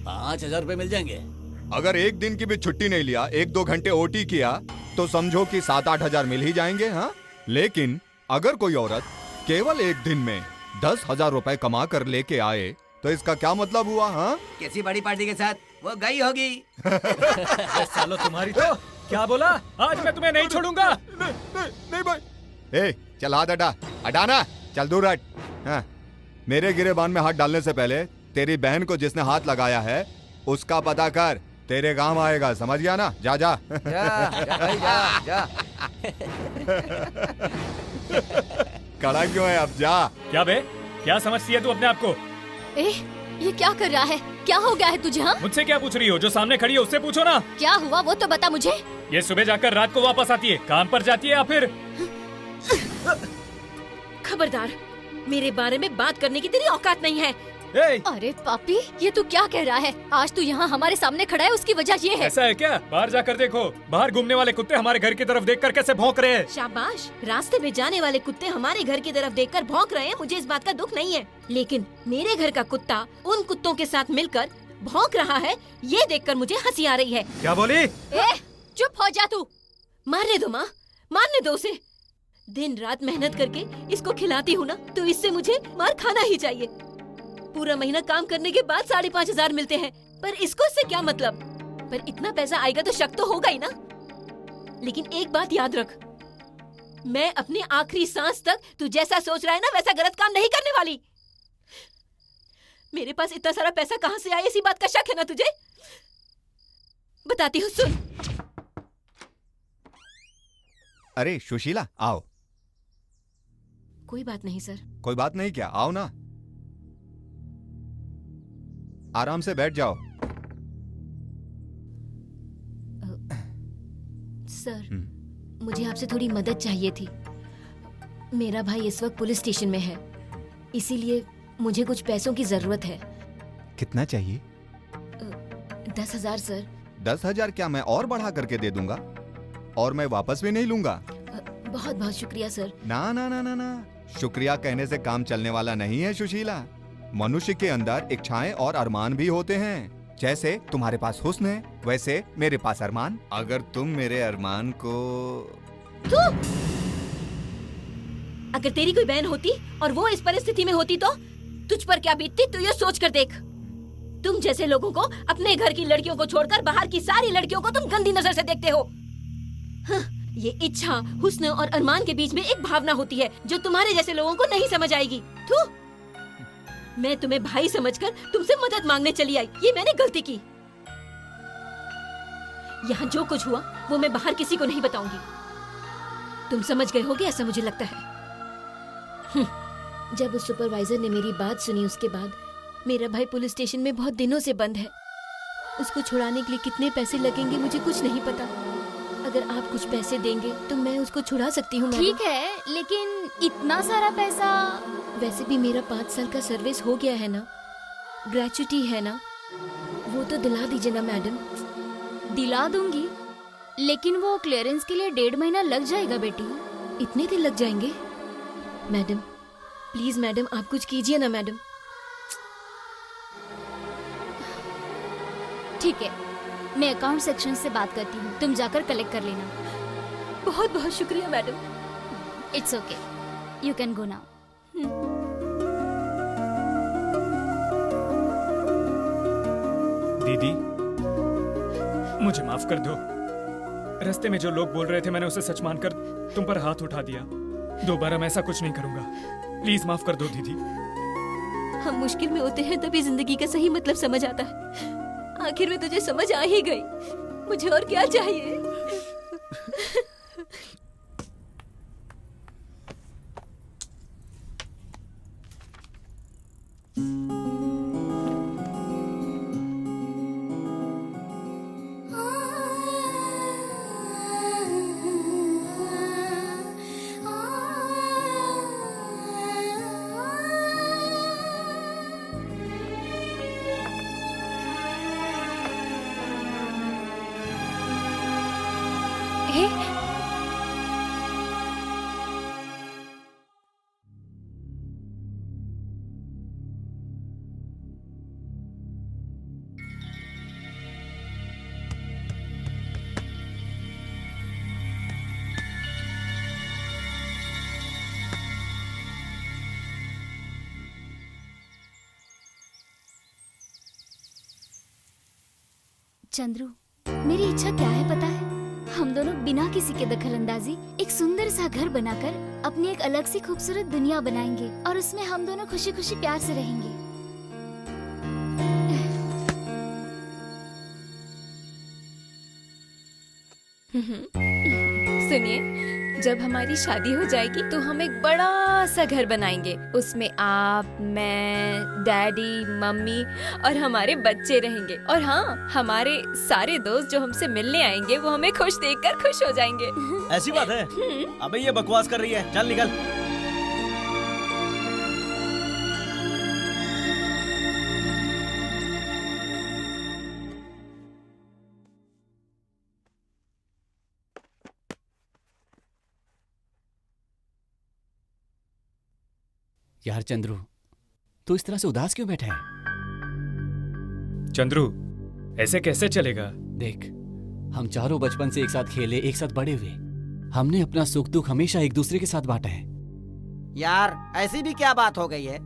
5,000 रुपए मिल जाएंगे। अगर एक दिन की भी छुट्टी नहीं लिया, 1-2 घंटे ओटी किया, तो समझो कि 7-8 हजार मिल ही जाएंगे। हाँ, लेकिन अगर कोई औरत केवल एक दिन में 10,000 रुपए कमा कर लेके आए, तो इसका क्या मतलब हुआ? हाँ, किसी बड़ी पार्टी के साथ वो गई होगी। सालो तुम्हारी तो क्या बोला? आज मैं तुम्हें नहीं छोड़ूंगा। नहीं भाई। ए, चल हाथ हटा, हटाना, चल दूर हट। हाँ, मेरे गिरेबान में हाथ डालने से पहले तेरी बहन को जिसने हाथ लगाया है उसका पता कर, तेरे काम आएगा, समझ गया ना? जा जा जा भाई, जा। खड़ा क्यों है? अब जा। क्या बे, क्या समझती है तू अपने आप को? ये क्या कर रहा है? क्या हो गया है तुझे? हाँ, मुझसे क्या पूछ रही हो? जो सामने खड़ी है उससे पूछो ना। क्या हुआ वो तो बता मुझे। ये सुबह जाकर रात को वापस आती है, काम पर जाती है या फिर? खबरदार, मेरे बारे में बात करने की तेरी औकात नहीं है। अरे पापी, ये तू क्या कह रहा है? आज तू यहाँ हमारे सामने खड़ा है, उसकी वजह ये है। ऐसा है क्या? बाहर जाकर देखो, बाहर घूमने वाले कुत्ते हमारे घर की तरफ देखकर कैसे भौंक रहे हैं। शाबाश, रास्ते में जाने वाले कुत्ते हमारे घर की तरफ देखकर भौंक रहे हैं, मुझे इस बात का दुख नहीं है। लेकिन मेरे घर का कुत्ता उन कुत्तों के साथ मिलकर भौंक रहा है, ये देखकर मुझे हंसी आ रही है। क्या बोली? चुप हो जा तू। मारने दो माँ, मारने दो उसे। दिन रात मेहनत करके इसको खिलाती हूँ ना, तो इससे मुझे मार खाना ही चाहिए। पूरा महीना काम करने के बाद 5,500 मिलते हैं, पर इसको इससे क्या मतलब? पर इतना पैसा आएगा तो शक तो होगा ही ना। लेकिन एक बात याद रख, मैं अपनी आखिरी सांस तक तू जैसा सोच रहा है ना वैसा गलत काम नहीं करने वाली। मेरे पास इतना सारा पैसा कहाँ से आया, इसी बात का शक है ना तुझे? बताती हूँ, सुन। अरे सुशीला, आओ। कोई बात नहीं सर। कोई बात नहीं क्या? आओ ना, आराम से बैठ जाओ। सर, मुझे आपसे थोड़ी मदद चाहिए थी। मेरा भाई इस वक्त पुलिस स्टेशन में है, इसीलिए मुझे कुछ पैसों की जरूरत है। कितना चाहिए? 10,000 सर। 10,000 क्या मैं और बढ़ा करके दे दूंगा, और मैं वापस भी नहीं लूंगा। बहुत बहुत शुक्रिया सर। ना ना ना ना ना, शुक्रिया कहने से काम चलने वाला नहीं है सुशीला। मनुष्य के अंदर इच्छाएं और अरमान भी होते हैं। जैसे तुम्हारे पास हुस्न है, वैसे मेरे पास अरमान। अगर तुम मेरे अरमान को अगर तेरी कोई बहन होती और वो इस परिस्थिति में होती तो तुझ पर क्या बीतती, तू ये सोच कर देख। तुम जैसे लोगों को अपने घर की लड़कियों को छोड़कर बाहर की सारी लड़कियों को तुम गंदी नजर से देखते हो। हाँ, ये इच्छा, हुस्न और अरमान के बीच में एक भावना होती है जो तुम्हारे जैसे लोगों को नहीं समझ आएगी। तू, मैं तुम्हें भाई समझकर तुमसे मदद मांगने चली आई, ये मैंने गलती की। यहाँ जो कुछ हुआ वो मैं बाहर किसी को नहीं बताऊंगी। तुम समझ गए होगे ऐसा मुझे लगता है। जब उस सुपरवाइजर ने मेरी बात सुनी, उसके बाद मेरा भाई पुलिस स्टेशन में बहुत दिनों से बंद है। उसको छुड़ाने के लिए कितने पैसे लगेंगे मुझे कुछ नहीं पता। अगर आप कुछ पैसे देंगे तो मैं उसको छुड़ा सकती हूँ। ठीक है, लेकिन इतना सारा पैसा? वैसे भी मेरा 5 साल का सर्विस हो गया है ना, ग्रेचुटी है ना, वो तो दिला दीजिए ना मैडम। दिला दूंगी, लेकिन वो क्लियरेंस के लिए 1.5 महीना लग जाएगा बेटी। इतने दिन लग जाएंगे? मैडम प्लीज मैडम, आप कुछ कीजिए ना मैडम। ठीक है, मैं अकाउंट सेक्शन से बात करती हूँ, तुम जाकर कलेक्ट कर लेना। बहुत बहुत शुक्रिया madam. It's okay, you can go now. दीदी, मुझे माफ कर दो। रास्ते में जो लोग बोल रहे थे मैंने उसे सच मानकर तुम पर हाथ उठा दिया। दोबारा मैं ऐसा कुछ नहीं करूंगा, प्लीज माफ कर दो दीदी। हम मुश्किल में होते हैं तभी जिंदगी का सही मतलब समझ आता है। आखिर में तुझे समझ आ ही गई, मुझे और क्या चाहिए। चंद्रू, मेरी इच्छा क्या है पता है? हम दोनों बिना किसी के दखल अंदाजी एक सुंदर सा घर बनाकर अपनी एक अलग सी खूबसूरत दुनिया बनाएंगे और उसमें हम दोनों खुशी खुशी प्यार से रहेंगे। सुनिए, जब हमारी शादी हो जाएगी तो हम एक बड़ा सा घर बनाएंगे। उसमें आप, मैं, डैडी, मम्मी और हमारे बच्चे रहेंगे। और हाँ, हमारे सारे दोस्त जो हमसे मिलने आएंगे वो हमें खुश देखकर खुश हो जाएंगे। ऐसी बात है? अबे ये बकवास कर रही है, चल निकल। यार चंद्रू, तू इस तरह से उदास क्यों बैठा है? चंद्रू, ऐसे कैसे चलेगा? देख, हम चारों बचपन से एक साथ खेले, एक साथ बड़े हुए। हमने अपना सुख दुख हमेशा एक दूसरे के साथ बांटा है। यार ऐसी भी क्या बात हो गई है?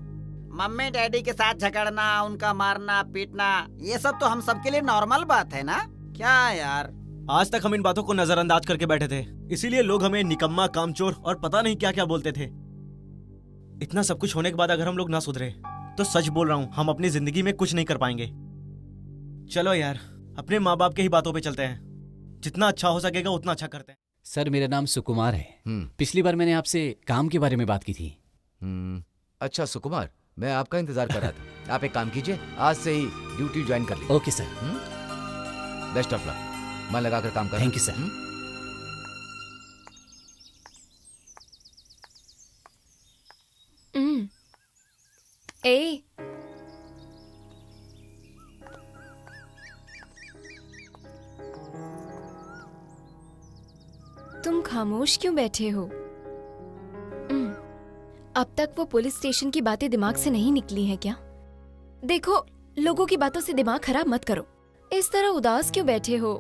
मम्मी डैडी के साथ झगड़ना, उनका मारना पीटना, ये सब तो हम सबके लिए नॉर्मल बात है ना? क्या यार, आज तक हम इन बातों को नजरअंदाज करके बैठे थे, इसीलिए लोग हमें निकम्मा, कामचोर और पता नहीं क्या क्या बोलते थे। इतना सब कुछ होने के बाद अगर हम लोग ना सुधरे तो सच बोल रहा हूँ, हम अपनी जिंदगी में कुछ नहीं कर पाएंगे। चलो यार, अपने माँ बाप के ही बातों पे चलते हैं। जितना अच्छा हो सकेगा उतना अच्छा करते हैं। सर, मेरा नाम सुकुमार है। पिछली बार मैंने आपसे काम के बारे में बात की थी। अच्छा सुकुमार, मैं आपका इंतजार कर रहा था। आप एक काम कीजिए, आज से ही ड्यूटी ज्वाइन कर लीजिए। Okay sir. Best of luck. मन लगाकर काम कर। Thank you sir. ए, तुम खामोश क्यों बैठे हो? अब तक वो पुलिस स्टेशन की बातें दिमाग से नहीं निकली हैं क्या? देखो, लोगों की बातों से दिमाग खराब मत करो। इस तरह उदास क्यों बैठे हो?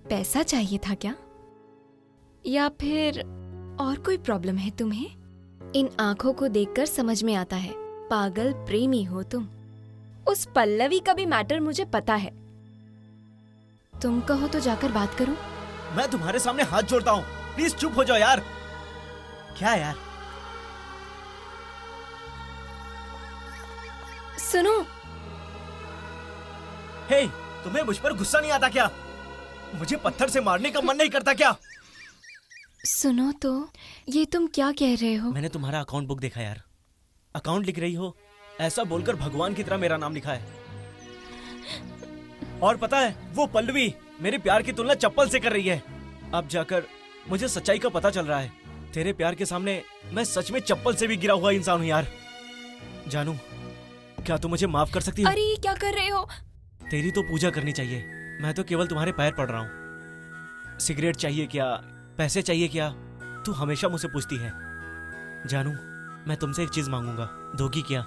पैसा चाहिए था क्या? या फिर और कोई प्रॉब्लम है तुम्हें? इन आंखों को देखकर समझ में आता है, पागल प्रेमी हो तुम। उस पल्लवी का भी मैटर मुझे पता है। तुम कहो तो जाकर बात करूं? मैं तुम्हारे सामने हाथ जोड़ता हूँ, प्लीज चुप हो जाओ यार। क्या यार? सुनो। हे, तुम्हें मुझ पर गुस्सा नहीं आता क्या? मुझे पत्थर से मारने का मन नहीं करता क्या? सुनो तो, ये तुम क्या कह रहे हो? मैंने तुम्हारा अकाउंट बुक देखा यार। अकाउंट लिख रही हो, ऐसा बोलकर भगवान की तरह मेरा नाम लिखा है। और पता है, वो पल्लवी मेरे प्यार की तुलना चप्पल से कर रही है। अब जाकर मुझे सच्चाई का पता चल रहा है। तेरे प्यार के सामने मैं सच में चप्पल से भी गिरा हुआ इंसान हूँ यार। जानू, क्या तू मुझे माफ कर सकती हो? अरे क्या कर रहे हो? तेरी तो पूजा करनी चाहिए, मैं तो केवल तुम्हारे पैर पड़ रहा हूँ। सिगरेट चाहिए क्या, पैसे चाहिए क्या, तू हमेशा मुझसे पूछती है। जानू, मैं तुमसे एक चीज मांगूंगा, दोगी क्या?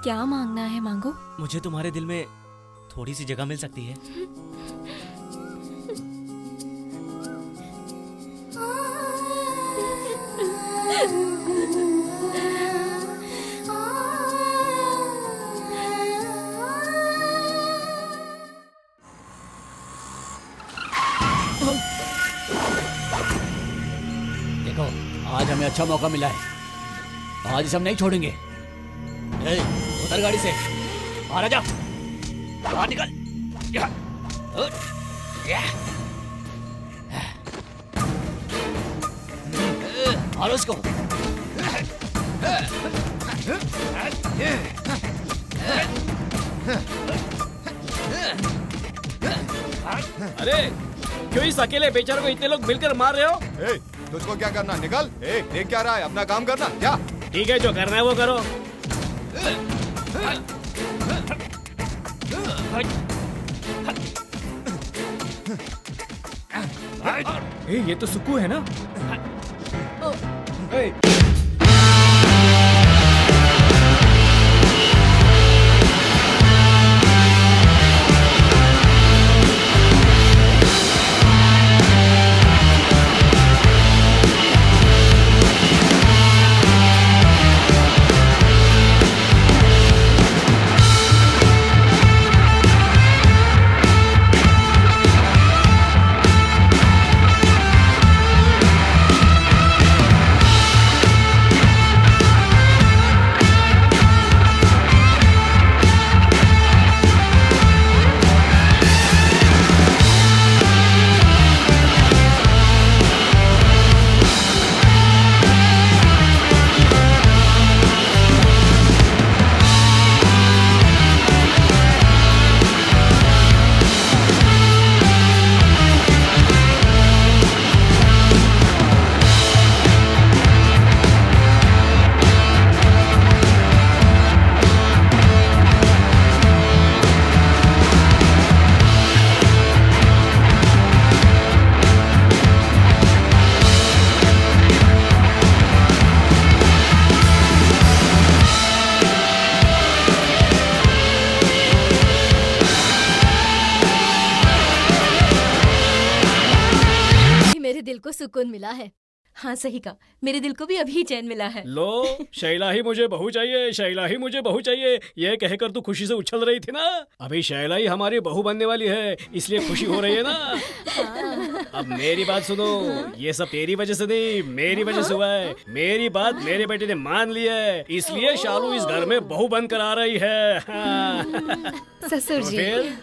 क्या मांगना है? मांगो। मुझे तुम्हारे दिल में थोड़ी सी जगह मिल सकती है? देखो, आज हमें अच्छा मौका मिला है। आज इसे हम नहीं छोड़ेंगे। ए, उतर गाड़ी से, बाहर आ जा, बाहर निकल। या, या। मारो इसको। अरे क्यों इस अकेले बेचारे को इतने लोग मिलकर मार रहे हो? ए, तुझको क्या करना? निकल। ए, देख क्या रहा है? अपना काम करना। क्या? ठीक है, जो करना है वो करो। ये तो सुक्कू है ना? को सुकून मिला है। हाँ सही कहा, मेरे दिल को भी अभी चैन मिला है। लो, शैला ही मुझे बहू चाहिए, शैला ही मुझे बहू चाहिए, ये कहकर तू खुशी से उछल रही थी ना। अभी शैला ही हमारी बहू बनने वाली है, इसलिए खुशी हो रही है ना। अब मेरी बात सुनो, ये सब तेरी वजह से नहीं, मेरी वजह से हुआ है। मेरी बात मेरे बेटे ने मान ली है, इसलिए शालू इस घर में बहू बनकर आ रही है। हाँ। ससुर तो जी। फिर?